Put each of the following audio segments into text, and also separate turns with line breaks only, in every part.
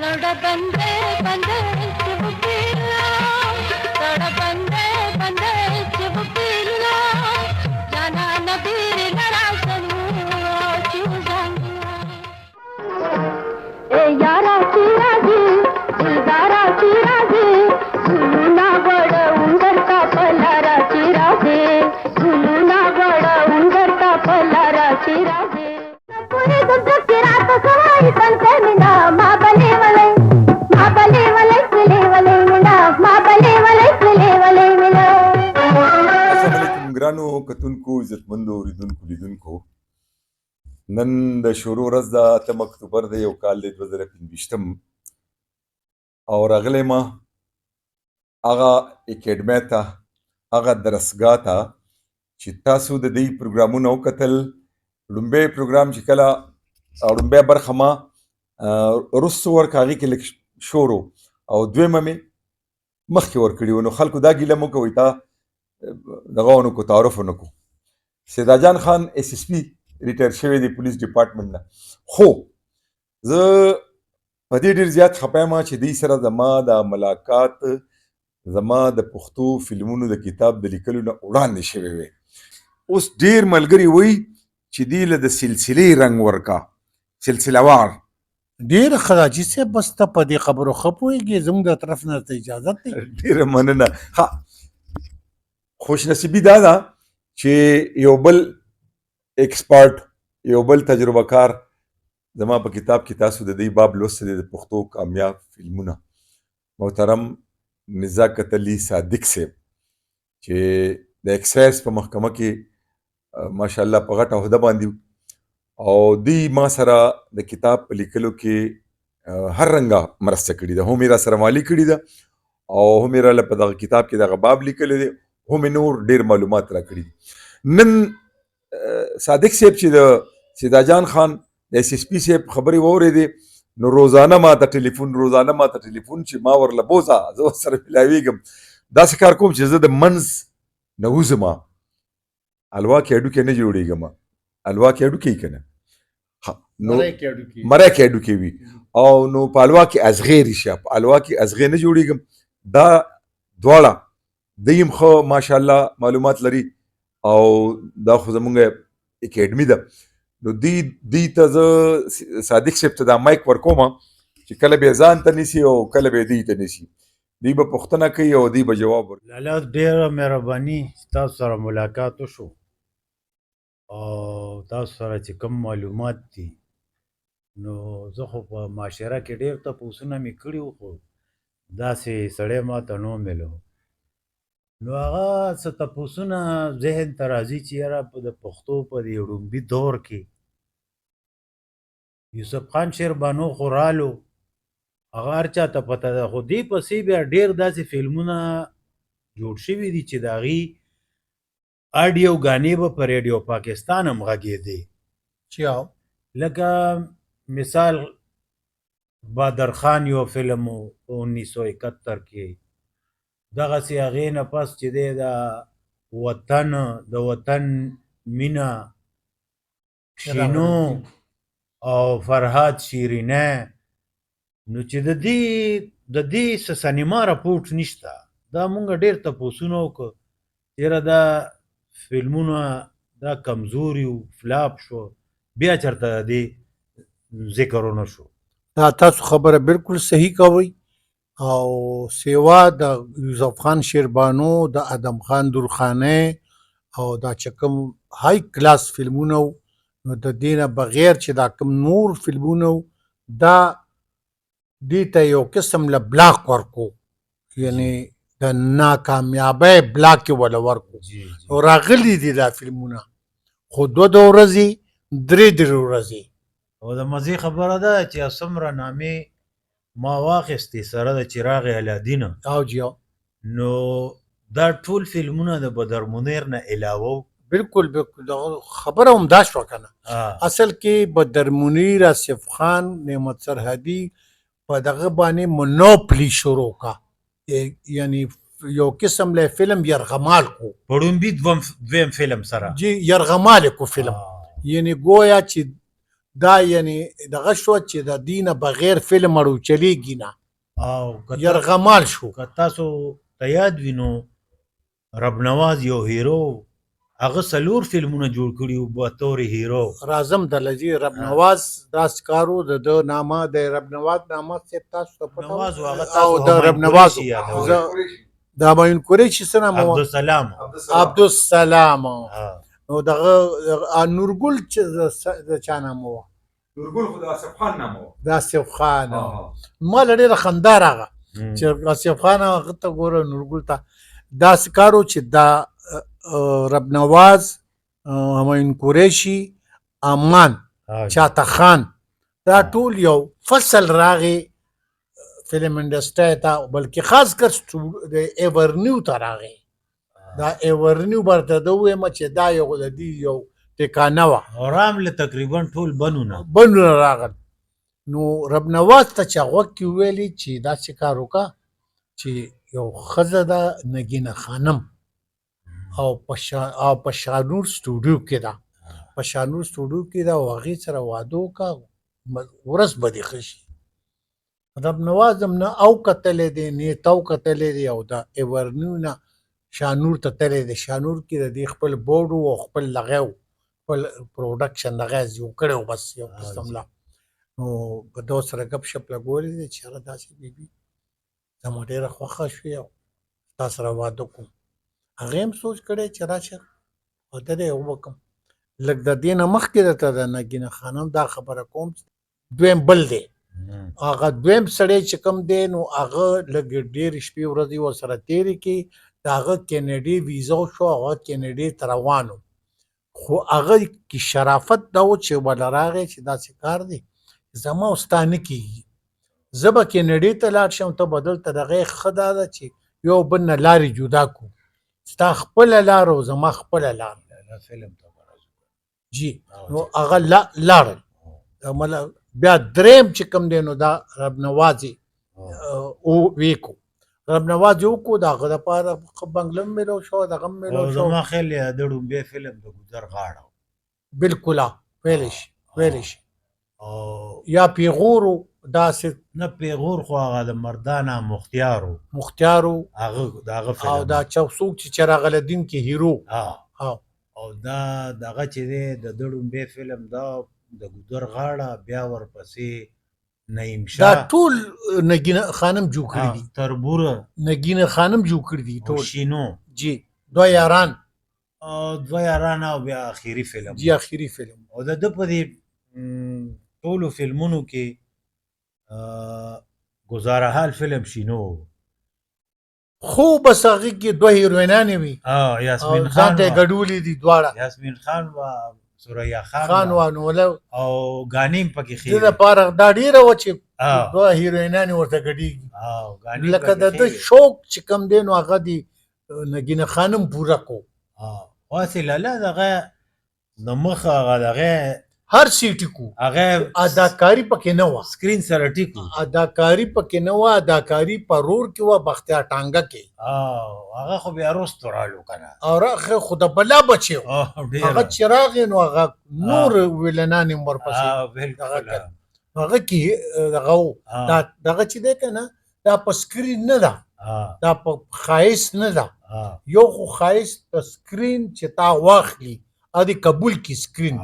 लौड़ा बंदे बंदे चुबकीला लौड़ा बंदे बंदे चुबकीला जाना नबीर लड़ा सनू चूजांगिया ए यारा चिराजी दिलदारा चिराजी झुलूना बड़ उंगर का पलारा चिराजी झुलूना बड़ उंगर का पलारा चिराजी पूरे दुख की रात सवाई तन मिना माँ बले वले मिना माँ बले वले मिना।
अस्सलाम वालेकुम ګرانو کتونکو عزتمندو اوریدونکو لیدونکو نن د شروع ورځ ده 8 اکتوبر دی یو کال دی 2025 او راغلی ما هغه اکیډمۍ ته هغه درسګاه ته چې تاسو د دې پروګرامونه وکتل لومبی پروګرام چې کله لومبی برخه ما وروستو ورکه هغې کې لږ شور او دویمه مې مخکې ورکړي وو نو خلکو دا ګیله مو کوئ تا دغه ونکو تعارف ونکو سیدا جان خان اس اس پی ریټایر شوی دی پولیس ډپارټمنټ نه خو زه په دې ډېر زیات خفه یم چې دوی سره زما د ملاقات زما د پښتو فلمونو د کتاب د لیکلو نه وړاندې شوی وی اوس ډېر ملګري وایي چې دوی له د سلسلې رنګ ورکا سلسله وار
ډیر خراجي سه بس ته په دې خبرو خپويږي زموږ د طرف نه اجازه ده
ډېره مننه ها خوش نصیبی دا ده چې یو بل ایکسپرټ یو بل تجربه کار زما په کتاب کې تاسو د دې باب لوستی د پښتو کامیاب فلمونه محترم نزاکت علي صادق صاحب چې د ایکسایز په محکمه کې ماشاءالله په غټه عہده باندې او دوی ما سره د کتاب په لیکلو کې هر رنګه مرسته کړې ده هم یې را سره مالي کړې ده او هم یې راله په دغه کتاب کې دغه باب لیکلی دی هم یې نور ډېر معلومات را کړي دي نن صادق صاحب چې د سیدا جان خان د اس اس پي صاحب خبرې واورېدې نو روزانه ما ته ټلیفون چې ما ورله بوځه زه ورسره ملاویږم داسې کار کوم چې زه د منځ نه وځم الوا کې هډوکې نه جوړېږم الوا کې هډوکې که نه نو مری کې هډوکې وي او نو په الوا کې ازغې رېشه په الوا کې ازغې نه جوړېږم دا دواړه دیم خو ماشاءالله معلومات لري او دا خو زمونږ اکیډمي ده نو دی ته زه صادق صاحب ته دا مایک ورکوم چې کله به ځان ته نیسي او کله به دی ته نیسي دی به پوښتنه کوي او دی به جواب ورکوي
لاله ډیره مهرباني تاسو سره ملاقات وشو او تاسو سره چې کوم معلومات دي نو زه خو په معاشره کې ډیر تپوسونه مې کړي وو خو داسې سړی ما ته نو ملو نو هغه څه تپوسونه ذهن ته راځي چې یاره په د پښتو په دې ړومبي دور کې یوسف خان شیربانو خو رالو هغه هر چا ته پته ده خو دې پسې بیا ډېر داسې فلمونه جوړ شوي دي چې د هغې آډیو ګانې به په ریډیو پاکستان هم غږېدې
چې او
لکه مثال بادر خان یو فلم و په 1971 کې دغسې هغې نه پس چې دی د وطن مینه شینو او فرهاد شیرینه نو چې د دې څه سینما راپورټ نشته دا مونږ ډېر تپوسونه وکړو چېرې دا فلمونه دا کمزوري و فلاپ شو بیا چېرته د دې ذکر ونه شو
دا تاسو خبره بالکل صحیح کوئ او سیوا د یوسف خان شیربانو د ادم خان درخانۍ او دا چې کوم های کلاس فلمونه نو د دې نه بغیر چې دا کوم نور فلمونه دا دې ته یو قسم له بلاک ورکو یعنی د ناکامیابۍ بلاک یې وله ورکو او راغلي دي دا فلمونه خو 2 ورځې 3 ورځې
او د مزې خبره ده چې څومره نامې ما واخیستې سره د چراغ الادینه
او جیو
نو دا ټول فلمونه د بدر منیر نه علاوه
بالکل خبره هم دا شوه که نه اصل کې بدر منیر آصف خان نعمت سرحدي په دغه باندې مونوپلی شروع کا یعنی یو قسم له فلم یرغمال کو
پړومبي دویم فلم سره
جی یرغمال کو فلم یعنی گویا چې دا یعنی دغه شو چې د دینه بغیر فلم اړو چلیږي نه
او که
یرغمال شو
که تاسو ته یاد وي نو رب نواز یو هیرو هغه 4 فلمونه جوړ کړي وو بطور هیرو.
راځم د لجی رب نواز داس کارو د نامه د رب نواز نامه څه تاسو ته پته
نواز هغه
او
تاسو
د رب
همایون
نواز
قریشي یادوي.
د همایون قریشي څه نامه و؟
عبدالسلام.
عبدالسلام.
ها.
نو دغه نورګل چې د چا نامه و؟
نورګل خو د آصف خان نامه و.
د آصف خان. ما له ډېره خندا راغله چې آصف خان هغه ته ګوره نورګل ته داسې کار و چې دا رب نواز همایون قریشي امان چاته خان دا ټول یو فصل راغی فلم انډسټری ته بلکې خاص کر د ایورنیو ته راغی. دا ایورنیو برته ده ووایم چې دا یو د دې یو ټکانه وه
او رامله تقریبا ټول
بنونه راغل. نو رب نواز ته چې غوږ کې وویلي چې داسې کار وکړه چې یو ښځه ده نګینه خانم او په شانور سټوډیو کې ده په شانور سټوډیو کې ده او هغې سره واده وکړه ورځ به دې ښه شي. رب نواز هم نه او کتلی دی نه یې تو کتلی دی او د ایورنیو نه شانور ته تللی دی. شانور کې د دې خپل بورډ و او خپل لغی و خپل پروډکشن دغه جوړ کړی و بس یو قسم لا. نو په ده سره ګپ شپ لګولی دی چې هغه داسې بیبي زما ډېره خوښه شوې او تا سره واده کوم. هغې هم سوچ کړی چې راشه واده دی وکړم. لږ د دې نه مخکې درته د نګینه خانم دا خبره کوم دویم بل دی هغه دویم سړی چې کوم دی نو هغه لږ ډېرې شپې ورځې ورسره تېرې کړي د هغه کینیډي ویزا شو هغه کینیډي ته روان و خو هغه کې شرافت دا و چې وله راغی چې داسې کار دی زما او ستا نه کېږي زه به کینیډي ته لاړ شم ته به دلته دغې ښه دا ده چې یو بل نه لارې جدا کړو ستا خپله لار او زما خپله لار
فلم ته
جی نو هغه لاړل بیا دریم چې کوم دی نو دا رب نوازي ویکو رب نواز یو کو دا هغه دپاره بنګله هم میلاو شوه دغه هم میلاو شو.
زما خیال دی د ډومبې فلم د ګودر غاړه
بلکل ویلی شي ویلی شي او یا پیغورو داسې
نه پیغور خو هغه د مردانه مختیارو
هغه
د هغه فلم
او دا څوک چې چراغ الدین کې هیرو
او دا دغه چې دی د ډومبې فلم دا د ګودر غاړه بیا ورپسې نعیم
دا
شاه
ټول نګینه خانم جوړ کړي دي
تربوره
نګینه خانم جوړ کړي دي ټول
شینو
جی دوه یاران
او بیا آخري فلم
جی آخري فلم
او د ده په دې ټولو فلمونو کې گزاره حال فلم شینو
خو بس هغې کې دوه هیروینانې وي
یاسمین
ځان
خان
ته یې ګډولې دي دواړه
یاسمین خان و سوریا
خان وانوله
او غانیم پکې
دې
خیر
لپاره دا ډېره وه چې دوه هیروینانې ورته ګډېږي لکه د ده شوق چې کوم دی نو هغه دې نګینه خانم پوره کو
واسې لاله دغه د مخه هغه دغه
هر سیټي کو
هغه
اداکاری پکې نه وه
سکرین سره ټیکو
اداکاری پکې نه وه اداکاری په رور کې وه بختیار ټانګه کې
هغه خو بیا وروستو رالو که نه
او راخه خو د بلا بچی و هغه چې راغی نو هغه نور ویلنان یې ورپسې هغه کې دغه و دغه چې دی که نه دا په سکرین نه ده دا په ښایست نه ده یو خو ښایست په سکرین چې تا واخلي ادي قبول کی سکرین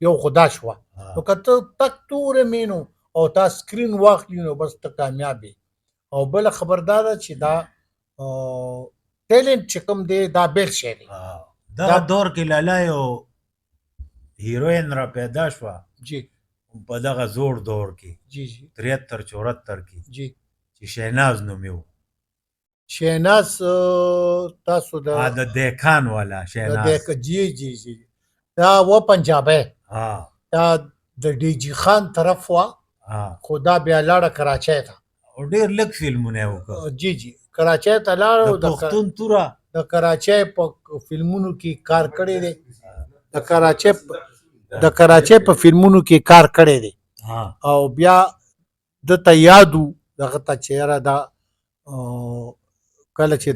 یو خدا شوه نو که ته تک توره مینو او تا سکرین واخلي نو بس ته کامیابې او بله خبردار ده چې دا ټیلنټ چې کوم دی دا بیل شی دی
دغه دور کې لاله یو هیروین را پیدا شوه
جی
په دغه زوړ دور کې
جی جی
73 74 کې
جی
چې شهناز نومې و
شهناز تاسو د
دیکان والا شهناز
جی جی جی دا و پنجابی دا د ډي جي خان طرف وه خو دا بیا لاړه کراچۍ ته
او ډېر لږ فلمونه یې وکړه
جی جی کراچۍ ته لاړه
د پښتون توره
د کراچۍ په فلمونو کې کار کړی دی د کراچۍ په فلمونو کې کار کړی دی او بیا دته یادو دغه ته چې یاره دا کله چې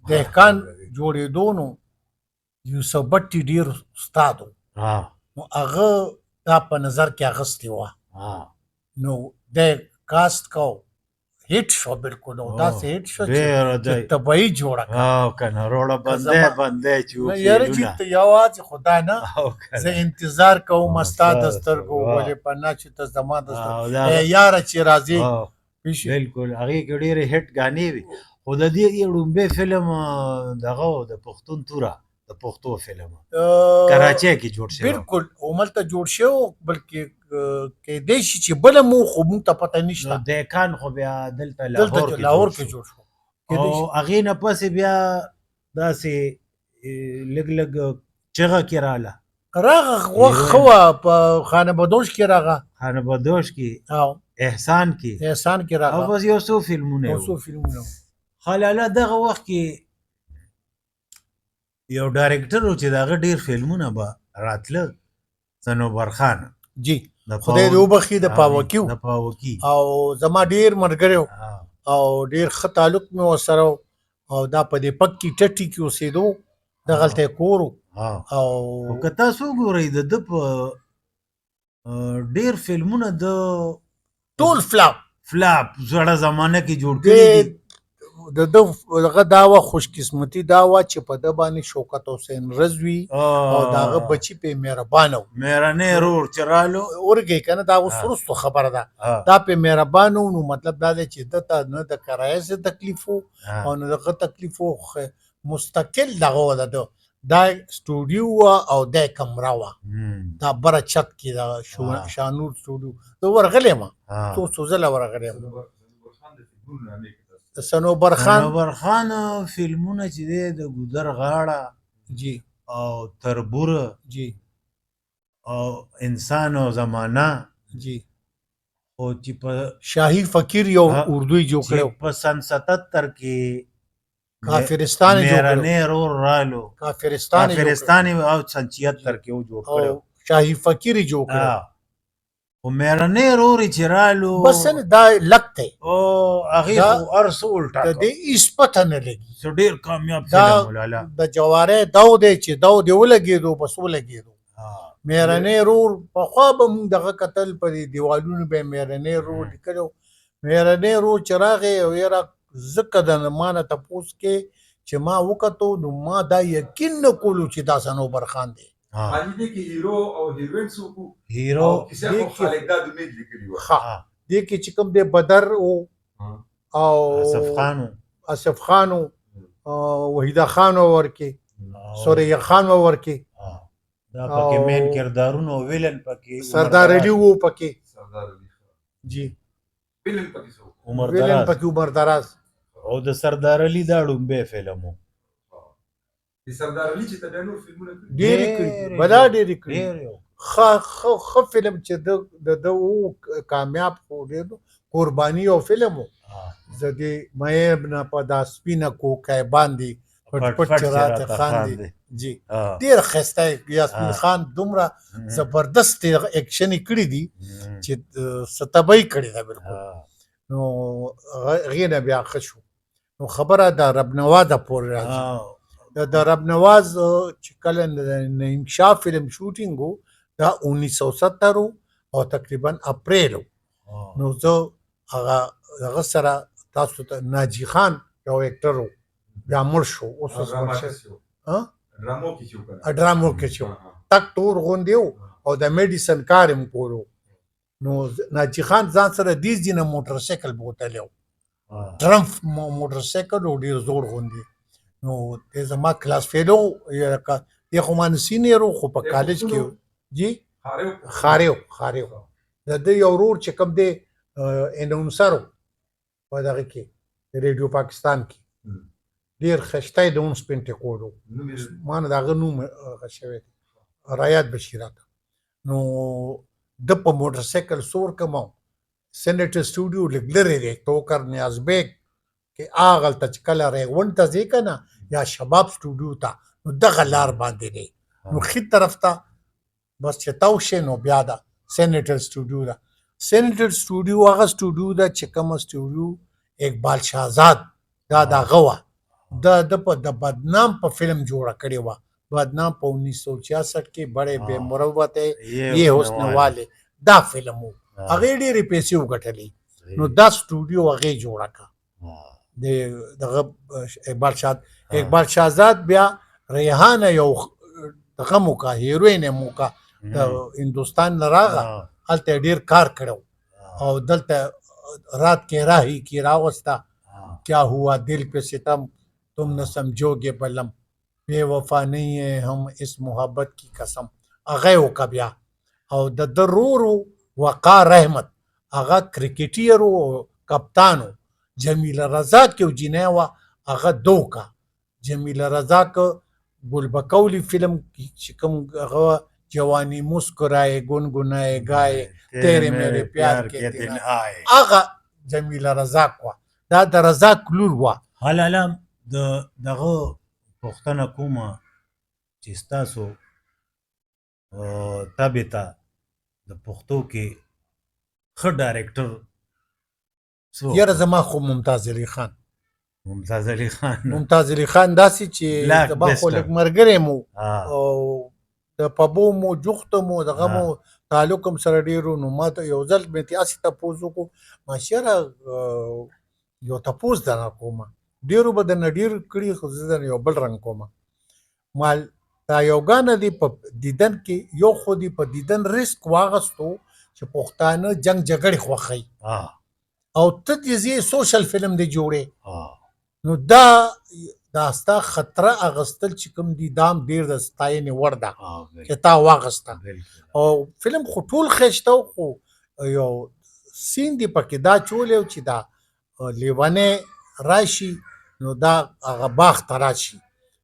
دهقان جوړېدو نو یوسف بټي ډېر استاد و نو هغه دا په نظر کې اغستې وه
ها
نو د کاست کو هیټ شو بالکل او داسې هیټ شو
ډېره
چې
دی
طبعي جوړه کړه
او کنه روړه بندې بندې چې
نه یاره چې ته یوازې خدا نه
او
زه
کنه
انتظار کوم ستا د
ستا
سترګو
واه.
ولې پناه چې ته زما د
او
سترګو
دا
ای یاره چې راځي
او
پیشي
بالکل هغې کې ډېرې هټ ګانې وي خو د دې یو ړومبی فلم دغه و د پښتون توره د پښتو فلم کراچۍ کې جوړ شوی و.
بالکل هملته جوړ شو بلکې کېدای شي چې بله مو خو موږ ته پته
نو
نشته
دیکان خو بیا دلته
دلته لاهور کې جوړ شو کېدای
او
شي
هغې نه پسې بیا داسې لږ لږ چغه کې راله
راغه وخت ښه وه په خانه بدوش کې راغه
خانه بدوش کې
او
احسان کې
احسان کې
او
راغه
بس یو څو فلمونه
او
وو.
څو فلمونه
خلاله دغه وخت کې یو ډایرکټر و چې د هغه ډېر فلمونه به راتله صنوبر خان
جی
د
خدای دې وبخي د پاوکیو
د پاوکي
او زما ډیر مرګري وو او ډیر ښه تعلق مې ورسره و او دا په دې پکې ټټي کې اوسېدو دغلته یې کور و
او
او
که تاسو وګورئ د ده په ډېر فلمونه د
ټول فلاپ
فلاپ زړه زمانه کې جوړ کړي دي
دغه دا وه خوش قسمتي دا وه چې په ده باندې شوکت حسین رضوي او د هغه بچي پې مهربانه و
میرنۍ رور چې رالو
ورګئ که نه دا اوس وروستو خبره ده دا پې مهربانه و نو مطلب دا دی چې ده ته نه د کرایه څه تکلیف و او نه دغه تکلیف و مستقل دغه و د ده دا سټوډیو وه او دا کمره وه دا بره چت کې د شانور سټوډیو زه ورغلی یم څو څو ځله ورغلی یم د صنوبر خان
خان فلمونه چې دی د ګودر غاړه
جی
او تربوره
جی
او انسان او زمانہ
جی
او چې په
شاهی فقیر یو اردوی جوړ کړو
چې په سن 77 کې
کافرستان جوړ کړو
میرنۍ رور رالو کافرستان او سن 76 کې و جوړ کړو
او شاهی فقیر جوړ کړو
او میرنۍ رور چې رالو
بس نه دا لکته
او هغه خو ارسو الټا
د دې هیڅ پته نه لګي
سو ډیر کامیاب
دا
فلم ولاله
د جواره داو دی چې داو دی ولګېدو بس ولګېدو میرنۍ رور پخوا به موږ دغه کتل په دې دیوالونو به میرنۍ رور لیکلو میرنۍ رور چې راغی او یاره ځکه د ما نه تپوس کې چې ما وکتو نو ما دا یقین نه کولو چې دا صنوبر خان دی
دې کې هیرو او هیروین څوک وو
هیرو
او کیسه خو خالق داد امید لیکلی وه
ښه دې کې چې کوم دی بدر او اصف خان وحیده خان ورکې سوریه خان ورکې
دا پکې مین کردارونو ویلن پکې
سردار علي وو پکې
سردار علي
جی
ویلن پکې څوک
عمر
ویلن
دراز
پکې عمر دراز
او د سردار علي دا ډومبه فلم وو
د سردار علي چې ته نور فلمونه کړي
ډېرې کړي بلا ډېرې کړي ښه فلم چې د و کامیاب خو ډېر قرباني او فلم و زه دې مې نه په دا سپینه کوکای باندې پټ پټ چې راته خاندي جی ډېر ښایسته یاسمین خان دومره زبردست اکشن یې کړي دي چې ستبۍ کړې ده بالکل نو هغې نه بیا ښه شو نو خبره د رب نوازه پورې راځي د رب نواز چې کله د نعیم شاه فلم شوټینګ و دا 1970 او تقریبا اپریل نو زه هغه سره تاسو ته ناجي خان یو اکټر و بیا مړ شو اوس
ډرامو کې شو
ډرامو کې شو تک تور غوندې و او د میډیسن کار یې کولو نو ناجي خان ځان سره دې ځینه موټر سایکل بوتلی و ټرمپ موټر سایکل و ډېر زوړ غوندې نو د زما کلاس فیلو یا خو ما سینیر خو په کالج کې جی خاریو د ده یو ورور چې کوم دی اناونسر په دغه کې ریډیو پاکستان کې ډېر ښایسته یې د اونس پینټې کولو ما نه د هغه نوم هغه شوی دی رایات بشیراته نو ده په موټر سایکل سور کمو سینیټر سټوډیو لږ لرې دی توکر نیاز بیگ کې هغلته چې کله ریغونډ ته ځې که نه یا شباب سټوډیو ته نو دغه لار باندې دی نو ښي طرف ته بس چې تاو شې نو بیا ده سینیټر سټوډیو ده سینیټر سټوډیو هغه سټوډیو ده چې کومه سټوډیو اقبال شهزاد دا د هغه وه د بدنام په فلم جوړه کړې وه बदनाम په 1966 کې बड़े
हाँ।
बे मروت है
ये
ये
हुस्न
हुस्न
वाले।
वाले دا فلم وو
हाँ।
هغه ډېرې پیسې وګټلې
صحیح.
نو دا سټوډیو هغه جوړه کا
हाँ.
د دغه اقبال شاهزاد بیا ریحانه یو دغه موکا هیروین موکا د هندوستان نه راغه
हाँ.
هلته ډېر کار کړو
हाँ.
او دلته رات کې راهی کی راوستا
हाँ.
क्या हुआ दिल पे सितम तुम न समझोगे बलम बेवफा नहीं है हम इस मोहब्बत की कसम هغه وکړه بیا او د ضرورو وقار احمد هغه کرکټیر او کپتانو جمیل رزاق یو جنې وه هغه دوکا جمیل رزاق گلبکولی فلم چې کوم هغه جوانی مسکرائے گنگنائے گائے تیرے میرے پیار کے دن
آئے.
هغه جمیل رزاق وه دا د رزاق لور وه
حال علام دغه پوښتنه کومه چې ستاسو تابع ته د پښتو کې ښه ډایرکټر څوک
یاره زما خو ممتاز علی خان
ممتاز علي خان.
ممتاز علی خان داسې چې
Black
زما خو
Buster.
لږ ملګری مو
ها.
او د پبو مو جوخته مو دغه مو تعلق هم سره ډېرو نو ما ته یو ځل مې تاسې تپوس وکړو ماشره یو تپوس درنه کومه ډېرو به درنه ډېر کړي خو زه درنه یو بل رنګ کومه مال دا یوګانه دی په دیدن کې یو خو دی په دیدن ریسک واغستو چې پښتانه جنگ جګړې خوښوي
ها.
او ته دې سوشل فلم دی جوړې
ها.
نو دا ستا خطره اغستل چې کوم دي دام ډېر د ستاینې وړ ده
ها.
چې تا واغسته
بالکل.
او فلم خو ټول ښایسته خو یو سین دی پکې دا چولی چې دا لیونی راشي نو دا هغه باغ ته راشي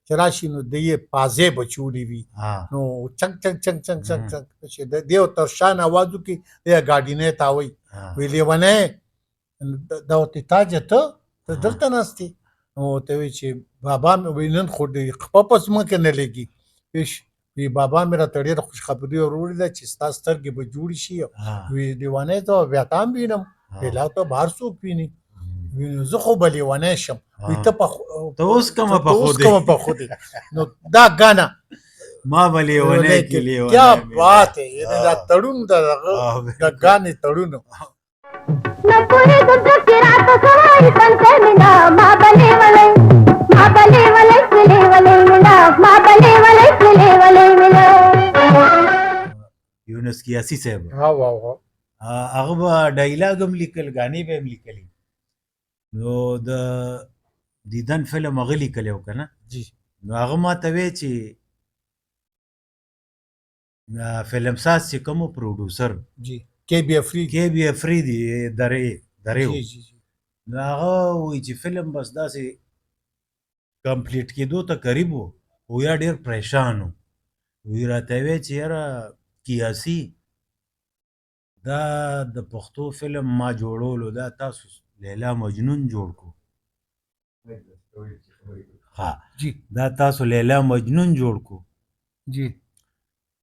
چې راشي نو د یې پازې به چولی وي
ها.
نو چنګ چنګ چنګ چنګ چنګ چنګ چې د دیو تر شان आवाज وکړي د ګاډینې ته وایي
ها.
وی لیونی دا ورته تاجه ته دلته ناستې نو ته وایي چې بابا مې وایي نن خو د خپه په ځمکه نه لګي پیش وی بابا مې راته ډېره خوشخبري وروړې ده چې ستا سترګې به جوړې شي
ها.
وی لیونی ته بیا تا هم وینم وی لا ته بهر څوک ویني وی نو زه خو به لیونی شم وی ته
ته اوس کومه پخو دی؟
کومه پخو دی نو دا ګانا
ما به لیونی کې لیونی
کیا
مې.
بات ہے یعنی دا تړون دا دا ګانې تړون
न पूरे दुद्ध की रात सवारी संते मिला माँ बले वाले मिला माँ बले वाले मिला
یونس کیاسی صاحب
ها وا
هغه به ډایلاګ هم لیکل غانې به هم لیکلي نو د دیدن فلم هغه لیکلی و که نه
جی
نو هغه ما ته وی چې فلم ساز چې کوم پروډوسر
جی کې بي افریقي
کې بي افریدي درې
جی جی
نو هغه وایي چې فلم بس داسې کمپلیټ کېدو ته قریب و یا ډېر پریشان و وی راته وی چې یاره کیاسي دا د پښتو فلم ما جوړولو دا تاسو لیلا مجنون جوړ کو ها
جی
دا تاسو لیلا مجنون جوړ کو
جی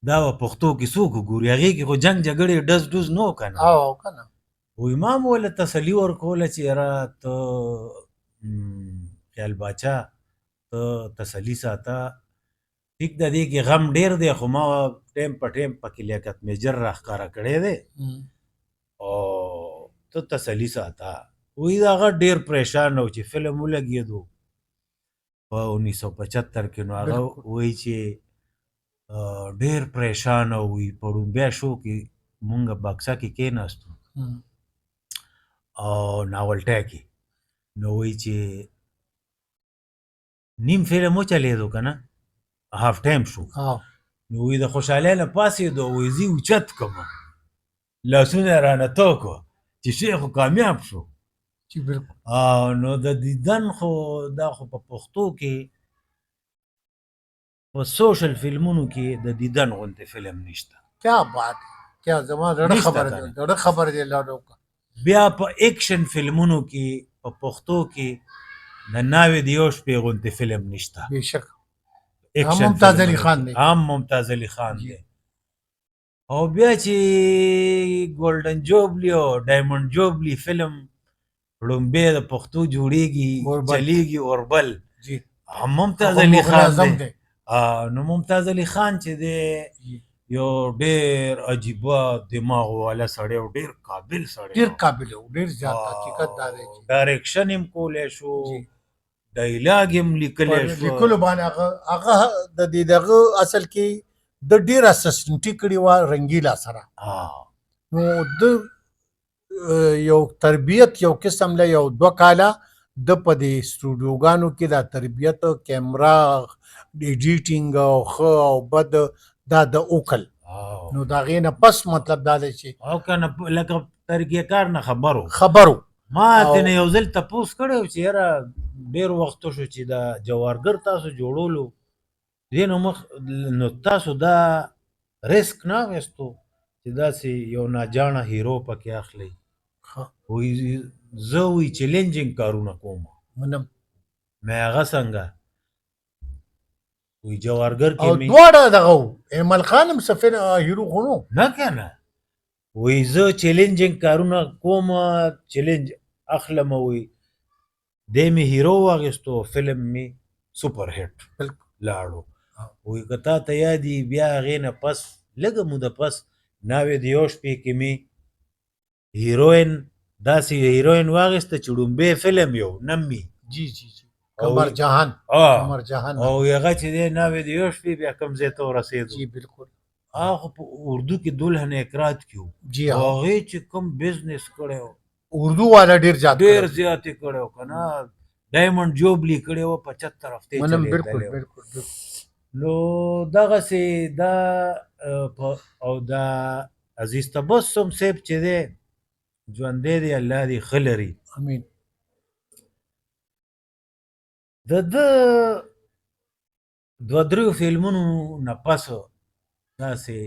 دا په پښتو کې څوک ګوري هغې کې خو جنګ جګړې ډز ډوز نه و که نه
او کنه
وی ما م ورله تسلي ورکوله چې یاره ته خیال باچا ته تسلي ساته ټیک د دې کې غم ډېر دی خو ما ټایم په ټایم پکې لیاقت میجر راښکاره کړی دی او ته تسلي ساته وی دا هغه ډېر پریشان و چې فلم ولګېدو په 1975 کې نو هغه وایي چې ډېر پریشان وي په ړومبیا شو کې مونږ بکسه کې کېناستو او ناولټۍ کې نو وایي چې نیم فلم وچلېدو که نه هاف ټایم شو نو وایي د خوشحالۍ نه پاسېدو وایي زه اوچت کړم لاسونه یې رانه تو کړو چې شی خو کامیاب شو
جی بالکل
نو د دیدن خو دا خو په پښتو کې په سوشل فلمونو کې د دیدن غونډې فلم نشته
کیا بات کیا زما زړه خبره ده زړه خبره دی لاړو
بیا په ایکشن فلمونو کې په پښتو کې د ناوې د یو شپې غونډې فلم نشته
بهشک
ایکشن
ممتاز علي خان دی
هم ممتاز علي خان دی او بیا چې ګولډن جوبلی او ډایمنډ جوبلی فلم ړومبی د پښتو جوړیږي چلیږي اوربل
جی
هم ممتاز علي خان دی نو ممتاز علي خان چې دی یو ډیر عجیبه دماغ والا سړی او ډیر قابل سړی
ډیر قابل و ډیر زیات حقیقت دا دی چې
ډایرکشن هم کولی شو
جی.
ډایلاګ هم لیکلی
پر
شو
لیکلو باندې هغه د دې دغه اصل کې د ډیر اسسټنټي کړي و رنگیلا سره نو د یو تربیت یو قسم له یو 2 کاله د په دې سټوډیوګانو کې دا تربیت کیمرا ایډیټینګ او خو او بد دا د اوکل نو دا غینه پس مطلب دا دی چې
او کنه لکه طریقې نه خبرو
خبرو
ما
او-
ته یو ځل تپوس کړی چې یاره ډیر وخت شو چې دا جوارګر تاسو جوړولو دې نو مخ نو تاسو دا ریسک نه وستو چې داسې یو ناجانه هیرو پکې اخلي وی زه وی چیلنجینګ کارونه کوم
منم
مې هغه څنګه وی جوارګر
او
کې می
دواړه دغه و. ایمل خان هم سفیر هیرو خونو
نه کنه وی زه چیلنجینګ کارونه کوم چیلنج اخلم وی د می هیرو واغستو فلم می سپر هټ
بالکل
لاړو وی کتا ته یادی بیا غینه پس لګه مو د پس ناوې د یو شپې کې می هیروین داسې هیروین واغسته چې ډومبه فلم یو نمی
جی جی جی قمر جهان
اه
قمر جهان
او هغه چې دی ناوې د یو شپې بیا کوم ځای ته ورسېدو
جی بالکل
هغه په اردو کې دلهن اکرات کیو
جی ها
هغه چې کوم بزنس کړو
اردو والا ډیر زیات
ډیر
کړی.
زیات کړو کنه ډایمنډ جوب لیکړو 75 هفته
منم
چلے
بالکل بالکل
نو دغه سي دا او دا عزیز تبسم سیب چې دی ژوندې دی الله دې خلري
امین
د دو درو فلمونو نه پس داسې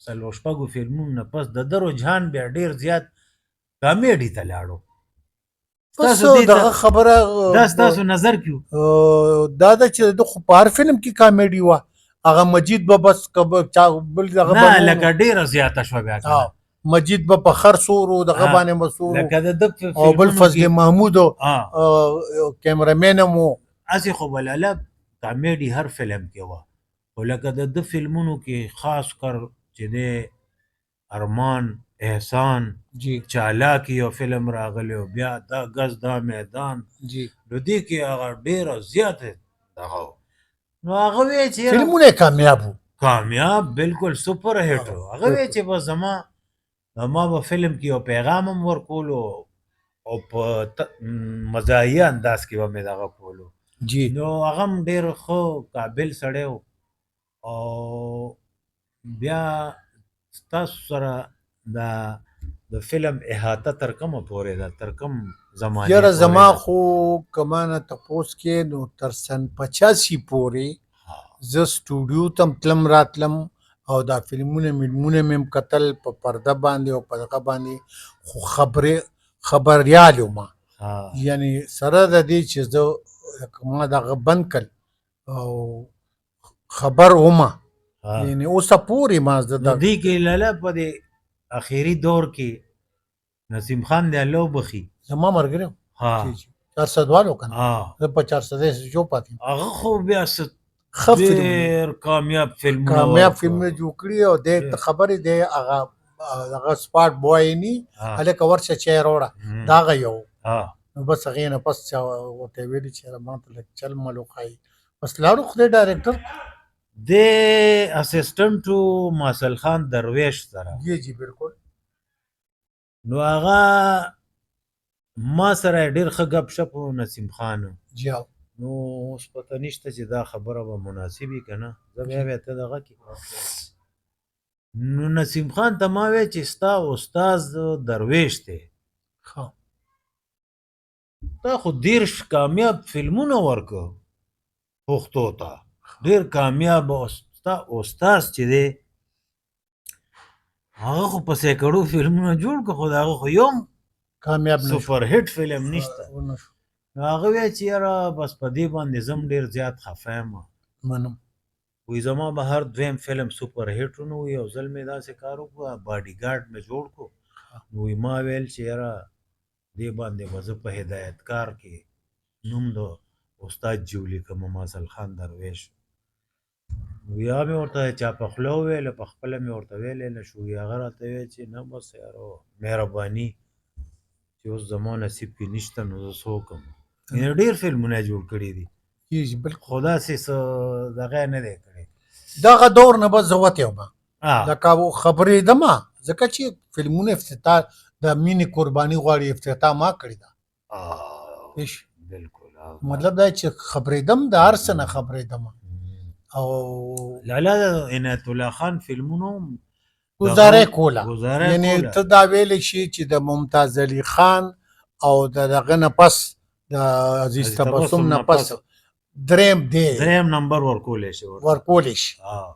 څلور شپږو فلمونو نه پس د درو جهان بیا ډیر زیات کامیډي ته لاړو
بس
تاسو دې
دغه خبره
دا ستاسو نظر کیو
دا د چې د خو په هر فلم کې کامیډي و هغه مجید به بس چا بل دغه
نه
بنو.
لکه ډیره زیاته شوه بیا کنه.
مجید به په خر سورو دغه
ها.
باندې مسورو
لکه د ده په
او بل
فلمونو
فضل
کې-
محمود
ها.
کیمرامین مو
هسې خو بلاله کامیډي هر فلم کې وه خو لکه د ده فلمونو کې خاص کر چې دی ارمان احسان
جی
چالاکی یو فلم راغلی و بیا دا گز دا میدان
جی
نو دې کې هغه ډیره زیاته دغه و. نو هغه وی چې یاره
فلمونه کامیاب وو
کامیاب بالکل سپر هټ و. هغه وی چې بس زما به فلم کې یو پیغام هم ورکولو او په مزاحیه انداز کې به مې دغه کولو
جی
نو هغه هم ډېر ښه قابل سړی و او بیا ستاسو سره د فلم احاطه تر کومه پورې ده تر کوم زمانې
یاره
پورې
زما
ده؟
خو کمانه تپوس کې نو تر سن 85 پورې
ها.
زه سټوډیو تم تلم راتلم او دا فلمونه مم قتل په پرده باندې او په دغه باندې خو خبريال ما
ها.
یعنی سره د دې چې زه ما دغه بند کړ او خبر ومه
ها.
یعنی اوسه پورې ما زه
نو
د
دې کې لاله په دې اخیری دور کې نسیم خان دی الله وبخي
زما مرګره
ها
400 والو کنه
ها
زه په 400 جو پاتې
هغه خو بیا ست
خف فلم
ډېر کامیاب فلم
کامیاب فلم جوړ کړی او د خبرې د هغه سپاټ بوای ني الکه ورشه چې وروړه دا غيو
ها
نو بس هغه نه پس ورته ویل چې ما ته چل ملو خای بس لاړو خدای ډایرکټر
د اسسټنټ ماسل خان درویش سره
جی جی بالکل
نو هغه ما سره ډېر ښه ګپ شپ نسیم خان
جی
نو اوس پته نشته چې دا خبره به مناسبي که نه زه بیا ته دغه کې نو نسیم خان ته ما وی چې ستا استاد درویش دی
ها
تا خو دیرش کامیاب فلمونه ورکو پښتو ته ډېر کامیاب ستا استاد چې دی هغه خو په سیکړو فلمونه جوړ کړه خو د هغه خو یو
کامیاب نشو
سپر هټ فلم نشته
ونشو.
نو هغه وی چې یاره بس په دې باندې زم ډېر زیات خفه یم
منم
وی زما به هر دویم فلم سپر هټ نو یو ځل مې داسې کار وکړو باډي ګارډ مې جوړ کړو نو وی ما ویل چې یاره دې باندې به زه په هدایتکار کې نوم د استاد جولی کوم ماسل خان درویش بیا مې ورته چا په خوله وویله په خپله مې ورته ویلی نه شو هغه راته ویل چې نه بس یارو مهرباني چې اوس زما نصیب کې نشته نو زه څه وکړم یعنې ډېر فلمونه یې جوړ کړي دي
جی بالکل
خو داسې څه دغه یې نه دی کړی
دغه دور نه بس زه وتی وم
آه،
لکه خبرېدمه ځکه چې فلمونه افتتاح د مینې قرباني غواړي افتتاح ما کړې ده
آه،
هېڅ
بالکل آه.
مطلب دا چې خبرېدم د هر څه نه خبرېدم او
لالا د عنایت الله خان فلمونو هم
گزاره کوله
گزاره
یعنی
کوله.
ته دا ویلی شي چې د ممتاز علي خان او د دغه نه پس د عزیز تبسم نه پس دریم دی
دریم نمبر ورکولی شي ورته.
ورکولی شي
آه.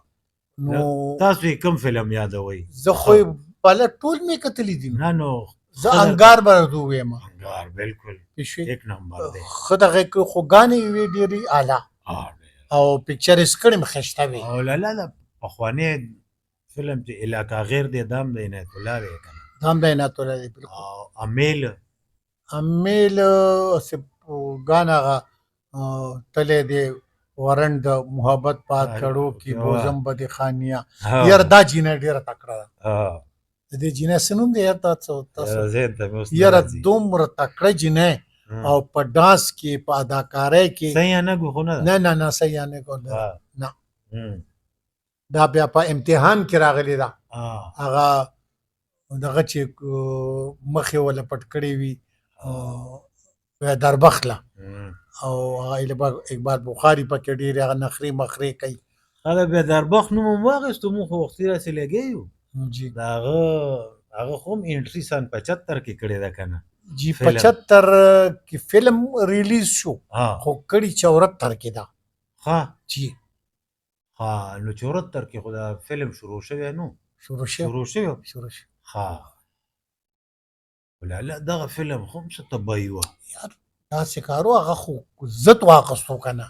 نو
تاسو یې کوم فلم یادوئ
زه خو یې بله ټول مې کتلی دي
نه نو
زه انګار به درته ووایم
انګار بالکل
پوه
ایک نمبر دی
ښه دغه کې خو ګانې وې ډېرې اعلی
آه،
او پکچرز کړي م ښایسته وې
او لالا د پخوانی فلم چې علاقه غیر دی دا هم د عنایت الله دی که نه
دا هم د عنایت الله دی بالکل
او امیل
امیل ګان هغه تلی دی ورن د محبت پات کړو کی بوزم بد خانیا یار دا جینه ډیره تکړه ده د دې جینه سنوم دی یار تاسو
زین ته مې اوس
یار
نه راځي.
دومره تکړه جینه او په ډانس کې په اداکارۍ کې
صحیح نه ګو خو نه ده.
نه نه نه صحیح نه کوله
آه.
نه.
هم.
دا بیا په امتحان کې راغلی دا
آه.
هغه دغه چې مخې ولا پټ کړی وي دربخله
هم.
او هغه اقبال بخاری پکې ډېر هغه نخري مخري کوي
هغه بیا دربخ نوم هم واخیستو موږ خو وختي راسې لګی یو
جی
د هغه خو هم انټري سن 75 کې کړې ده که نه
جی
فلم.
75 کې فلم ریلیز شو
ها
خو کړي 74 کې دا
ها
جی
ها نو 74 کې خو دا فلم شروع شوی نو
شروع
شروع شوی
شو
ها لا دغه فلم خو هم څه تباهي وه
یار دا سکارو هغه خو عزت واغستو کنه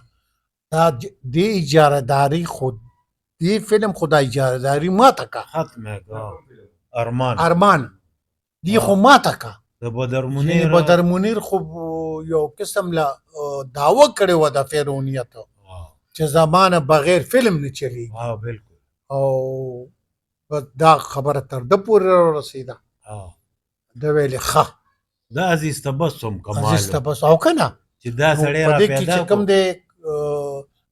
دا د اجاره داری خود دی فلم خدا اجاره داری ما تکا
ختمه کا
ارمان دی خو ما تکا
د بدر
یعنی
منیر
بدر منیر خو یو قسم لا دعوه کړي و د فیرونیت چې زمانه بغیر فلم نه چلی
ها بالکل
او دا خبره تر د پورې رسیده
ها
د ویلې ښه
دا عزیز تبسم کمال
عزیز تبس او کنه
چې دا سړی را
په دې کې
پیدا
چې کوم
کو.
دی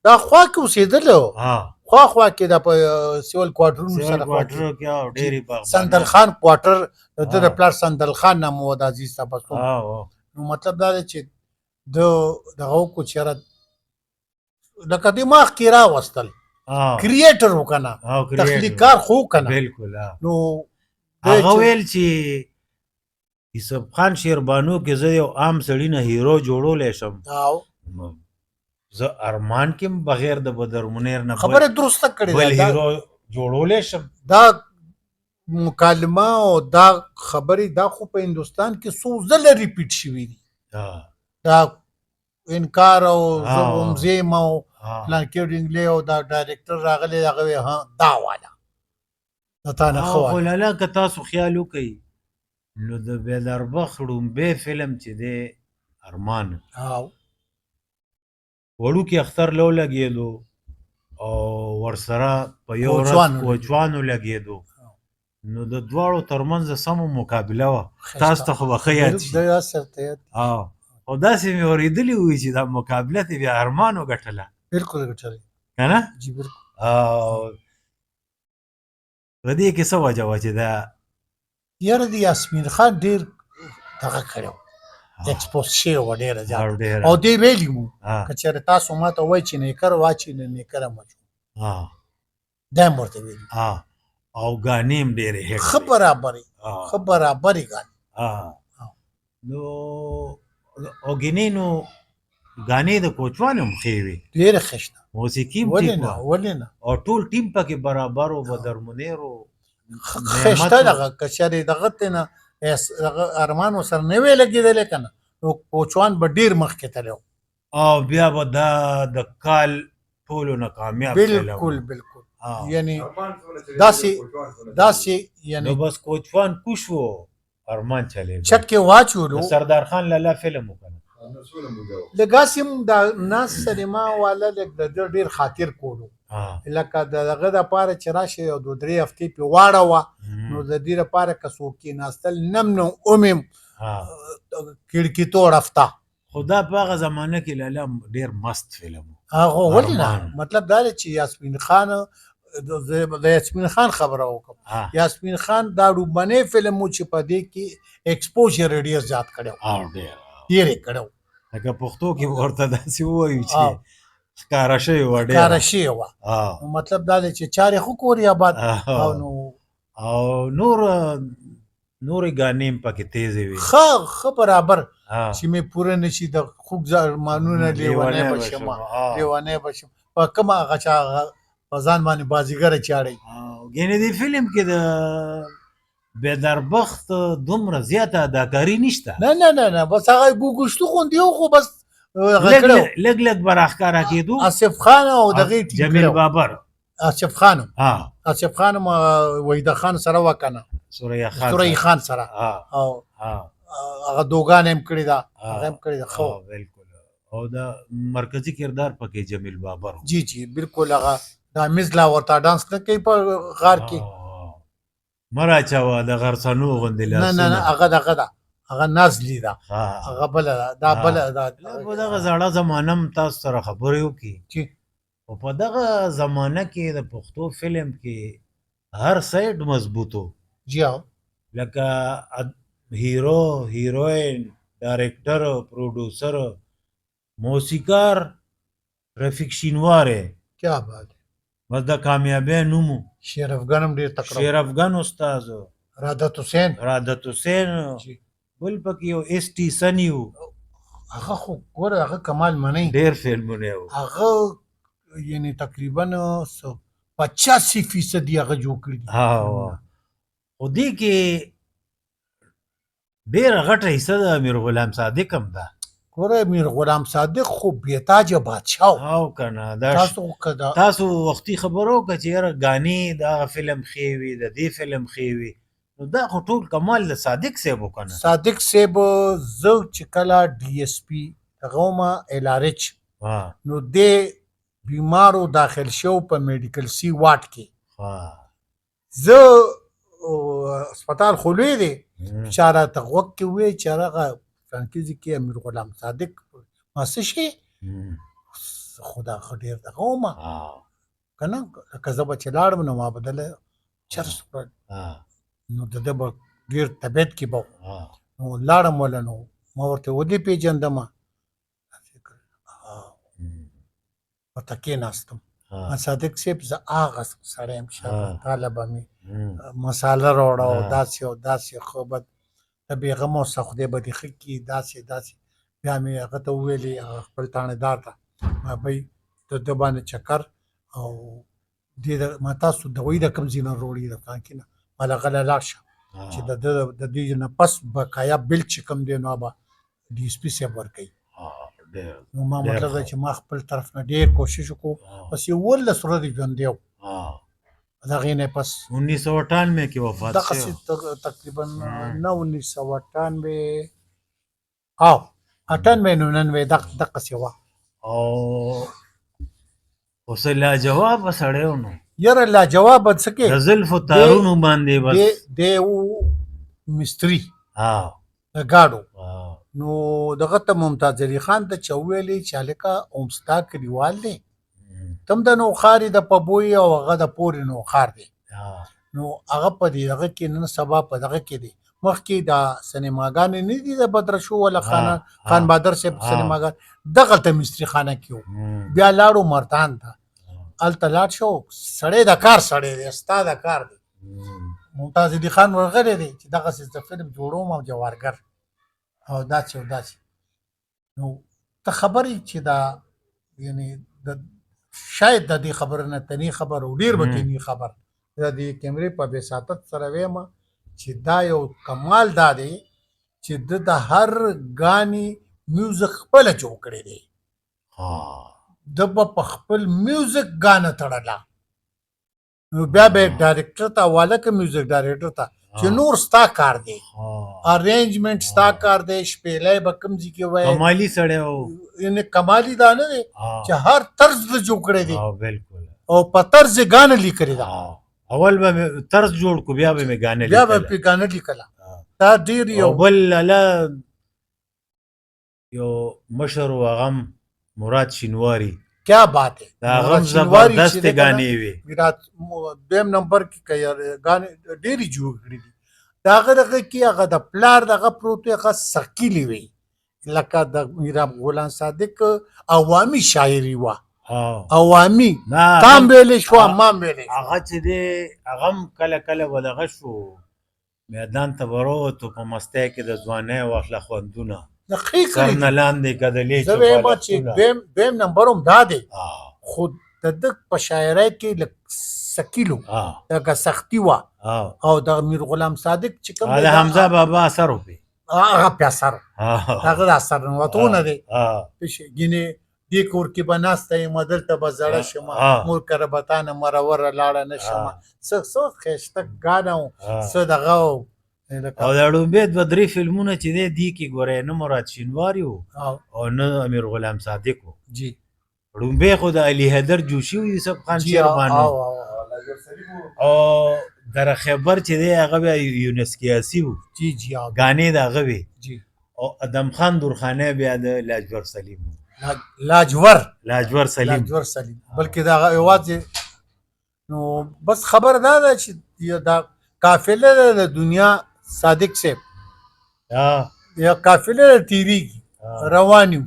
دا خوا کې اوسېدل
ها
خوا کې د سیول کوارټرونو
سیول
سره
کوارټر کې او ډېری باغ
سندل خان کوارټر د
ها.
پلار سندل خان نام و د عزیز تبسم
ها
نو مطلب دا دی چې دغه کو چېرې لکه دماغ کې راوستل
ها
کریټر وکنه
او
تخلیقار خو کنه
بالکل ها
نو
هغه ویل چې یوسف خان شیربانو کې زه یو عام سړی نه هیرو جوړولی شم
او
نو زه ارمان کې بغیر د بدر منیر نه
خبره درسته
بل
کړې ده
هیرو جوړولی شم
دا مکالمه او دا خبرې دا خو په هندوستان کې څو ځله ریپیټ شوي دي
ها
دا انکار او
ها.
زومزیم او
ها
پلانکیډینګلی او دا ډایرکټر راغلی هغه وی ها دا والا د تا نه ښه
خو
والا
لالا که تاسو خیال وکئ نو د بیدربخ ړومبی فلم چې دی ارمان
او
وړوکي اختر له ولګېدو او ورسره په یو ورځ
کوچوانو
کوچوانو لګېدو نو د دواړو ترمنځ سمه مقابله وه تاسو ته خو به ښه یاد شي
دا سرته
او داسې مې اورېدلي وي چې دا مقابله ته بیا ارمان وګټله
بالکل ګټل
که نه
جی بالکل
او په دې کې څه وجه وه چې دا
یاره د یاسمین خان ډیر دغه کړو ایکسپوز شوی و ډېره زیاته
ډېره
او دی ویلي مو
ها
که چېرې تاسو ما ته وایي چې نیکر واچي نه نیکره مچو
ها
دا یې ورته ویلي
ها او ګانې هم ډېرې هیټ
ښه برابرې
ها
ښه برابرې ګانې
ها نو او ګینې نو ګانې د کوچوان هم ښې وې
ډېره ښه ده
موسیقي هم
ولې
ټیک
نه
وه
ولې نه
او ټول ټیم پکې برابر و بدر منیر و
ښایسته دغه که چېرې دغه ته نه دغه ارمان ورسره نه وی لګېدلی که نه نو کوچوان به ډېر مخکې تللی و
او بیا به دا د کال ټولو نه کامیاب
بالکل بالکل
ها.
یعنی داسې
نو
یعنی
بس کوچوان کوش و ارمان چلے
چک کې واچولو
سردار خان لالا فلم وکړه
لږ هسې هم دا ناز سینما والا لږ د ده ډېر خاطر کولو
ها
لکه دغه دپاره چې راشي او 2-3 هفتې پې واړوه نو د دې لپاره که څوک کېناستل نم نو اومیم
ها
کړکي توړ افته
خدا په هغه زمانه کې لالا ډیر مست فلم و.
هغه ولې نه
ارمان.
مطلب دا دی چې یاسمین خان د یاسمین خان خبره وکړم
ها
یاسمین خان دا ډوبنی فلم و چې په دې کې ایکسپوژر ډېر زیات کړی و
او ډیر
ډېر یې کړی و
لکه پښتو کې ورته داسې ووایو
او.
چې ښکاره شوې وه ډېره.
کاره شوې وه
ها.
نو مطلب دا دی چې چارې خو کورې آباد او نو
او نورې ګانې هم پکې تیزې وي.
ښه برابر
ها.
چې مې پوره نشي د خوږ ارمانونه لیونی به شم
ها.
لیونی به شم په کومه هغه چا هغه په ځان باندې بازیګره چاړئ
او ګینې دې فلم کې د بېدربخت دومره زیاته اداکاري نشته.
نه نه نه نه بس هغه ګوګشتو غوندې و خو بس هغه کړی و.
لږ لږ به راښکاره کېدو.
آصف خان او دغه ټینګ
جمیل
کړی و.
بابر.
آصف خان
ها
آصف خان وحیده خان سره وکنه
سوریا خان.
سوري خان سره
ها
او
ها
هغه دوګان هم کړی دا هغه هم کړی دا خو
بالکل. او دا مرکزی کردار پکې جمیل بابر و.
جی جی بالکل هغه دا مزلا ورته ډانس نه کوي په غار کې
مرا چاوه د غرسنو غوندې
نه نه
لاسونه.
نه هغه دغه ده هغه نازلی ده
ها.
هغه بله ده دا بله ده
په دغه زړه زمانه هم تاسو سره خبرې وکړي
چې
او په دغه زمانه کې د پښتو فلم کې هر سایډ مضبوطو
جی ها
لکه هیرو هیروین ډایرکټر پروډوسر موسیقار رفیق شینواره
کیا بات ہے.
بس د کامیابی نومو
شیر افغان هم ډېر تکړه
شیر افغان استازو
رادت حسین
رادت حسین
جی.
بل پکې یو ایس ټي سنی و
هغه خو ګوره هغه کمال منی
ډېر فلمونه و.
هغه یعنی تقریبا 85% هغه جوړ کړي دي.
ها خو دې کې ډېره غټه حصه د امیر غلام صادق هم ده.
ګوره میر غلام صادق خو بېتاجه بادشاه و.
او کنه دا
تاسو که
تاسو وختي خبرو که چې یاره ګانې دغه فلم ښې وي د دې فلم ښې وي نو دا خو ټول کمال د صادق صاحب و کنه.
صادق صاحب زه چې کله ډي اس پي هغه ومه LRH
ها
نو دې بیمارو داخل شو په میډیکل سی واټ کې
ها
زه هسپتال خو لوی دی چا راته غوږ کې ووایي چې هغه فرانکیزي کې امیر غلام صادق ما څه شي خو دا خو ډېر دغه ومه که نه لکه زه به چې لاړم نو ما به دله چرس کړل نو د ده به ډېر طبیعت کې به نو لاړم وله نو ما ورته ودې پېژندمه ورته کېناستم صادق صاحب زه هغه سړی یم شاته تاله به مې مساله راوړه او داسې او داسې خو به د بېغمه اوسه خدای به دې ښه کړي داسې داسې بیا مې هغه ته وویلې هغه خپل تاڼېدار ته ما بی د ده باندې چکر او دې ما تاسو دوایي د کوم ځای نه راوړي د فلانکي نه ما له هغه نه لاړ شه چې د دې نه پس بقایا بل چې کوم دی نو به ډي اس پي صاحب ورکوي نو ما مطلب دی چې ما خپل طرف نه ډېر کوشش وکړو بس 11 ورځې ژوندی و د هغې نه پس
1998 کې وفات
دغسې تقریبا نه 1998 او 98 دغسې وه
او اوس لاجواب سړی و نو
یاره لاجوابه څه کې
د زلفو تارونو باندې بس
دی و مستري
ها
د ګاډو نو دغه ته ممتاز علي خان ته چې وویلې چې هلکه اومستا کلیوال دی تم د نوخاري د پبوی او هغه د پورې نوخار دی نو هغه په دې هغه کې نن سبا په دغه کې دی مخکې د سینماګانې نه دي د بدرشو ولا خان بهادر صاحب سینماګان دغلته مستري خانه کې و بیا لاړو مرتان ته هلته لاړ شو سړی د کار سړی دی ستا د کار دی ممتاز علي خان ورغلی دی چې دغسې زه فلم جوړوم او جوارګر او داسې او داسې نو ته خبرې چې دا یعنی شاید د دې خبره نه تنی خبر او ډېر به تنی خبر د دې کیمرې په بساطت سره ویمه چې دا یو کمال دا دی چې د هر ګانې میوزیک خپله جوړ کړی دی د به په خپل میوزیک ګانه تړله نو بیا به یې ډایرکټر ته حواله که میوزیک ډایرکټر ته چې نور ستا کار دی ارینجمنټ ستا کار دی شپېلی به کوم ځای کې وایي
کمالي سړی و
یعنې کمالي دا نه دی چې هر طرز د جوړ کړی دی
بالکل
او په طرز غانه لیکلې ده
اول به مې طرز جوړ کو بیا به مې غانې
بیا به
لیکله.
په غانه لیکله دا ډیر
او
یو
بل الله یو مشر و غم مراد شینواری
کیا بات ہے
دا غم
شینواری چې
زبردست
ده کنه،
غانې وي.
ویرات دویم نمبر کې غانې ډېرې جوړ کړي دي د هغه دغه کې هغه د پلار دغه پروت وي هغه ثقیلې وي لکه د میرا غلام صادق عوامي شاعري وه عوامي
نه
تام ویلې شو ما ویلې
هغه چې دی هغه هم کله کله به دغه شو میدان ته وروتو په مستۍ کې د ځوانۍ وخت له خوندونه
د ښې
سر
کړي
نه لاندې کدلې
زه وایم چې دویم نمبر هم دا دی خو د ده په شاعرۍ کې لږ ثقیل و لکه سختي وه او د میر غلام صادق چې کوم
د حمزه بابا اثر وپې
هغه پې اثر هغه د اثر ننوتونه دی ګینې دې کور کې به ناسته یم دلته به زړه شمه مور کربتانه مروره لاړه نه شمه څه ښایسته ګانه و څه دغه و
او د ړومبې دوه درې فلمونه چې دی دې کې ګورئ نه مراد شینواري و او نه امیر غلام صادق و
جی
ړومبې خو د علي حیدر جوشي و یوسف خان شیربانو او در خیبر چې دی هغه بیا یونس کیاسي و
جی جی
ګانې د هغه وې
جی
او ادم خان درخانۍ بیا د لاجور سلیم
لاجور سلیم بلکې دا یوازې نو بس خبر دا ده چې دا قافله ده د دنیا صادق صاحب یا قافله تیریږي روان یو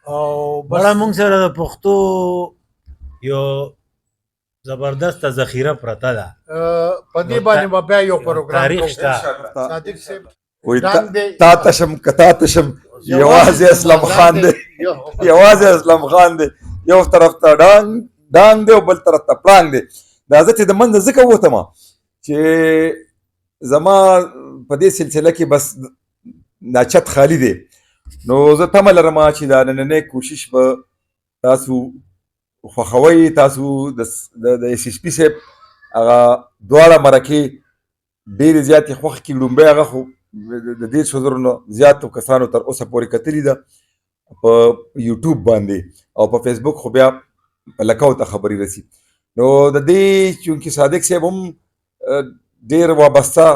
او
بڑا مونږ سره د پښتو یو زبردست ذخیره پرته ده
په دې باندې به بیا یو پروګرام
تاریخ شته
صادق صاحب
وای تا تشم کتا تشم یوازې اسلام خان دی یوازې اسلام خان دی یو طرف ته ډانګ دی او بل طرف ته پړانګ دی دا زه چې د منځه ځکه وتم چې زما په دې سلسله کې بس دا چت خالی دی نو زه تمه لرم چې دا نننۍ کوشش به تاسو خوښوئ تاسو د ایس ایس پي صاحب هغه دواړه مرکې ډېرې زیاتې خوښې کړي لومبۍ هغه خو د 150 نه زیاتو کسانو تر اوسه پورې کتلي ده په یوټیوب باندې او په فیسبوک خو بیا په لکو ته خبرې رسي نو د دې چونکې صادق صاحب هم ډېر وابسته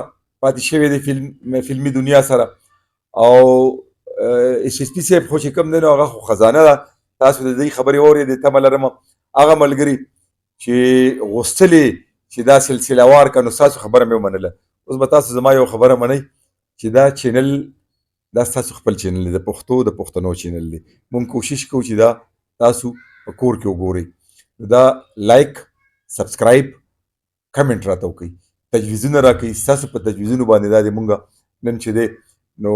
پاتې شوی دی فلمي دنیا سره او ایس ایس پي صاحب خو چې کوم دی نو هغه خو خزانه ده تاسو د دې خبرې اورېدې تمه لرم هغه ملګري چې غوښتلې چې دا سلسله وار که نو ستاسو خبره مې ومنله اوس به تاسو زما یو خبره منئ چې دا چینل دا ستاسو خپل چینل دی د پښتو د پښتنو چینل دی مونږ کوشش کوو چې دا تاسو په کور کې وګورئ دا لایک سبسکرایب کمنټ راته وکړئ تجویزونه راکړئ ستاسو په تجویزونو باندې دا دی مونږ نن چې دی نو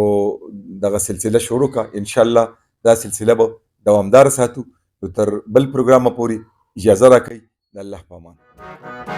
دغه سلسله شروع کړه انشاءالله دا سلسله به دوامدار ساتو نو تر بل پروګرامه پورې اجازه راکړئ د الله په امان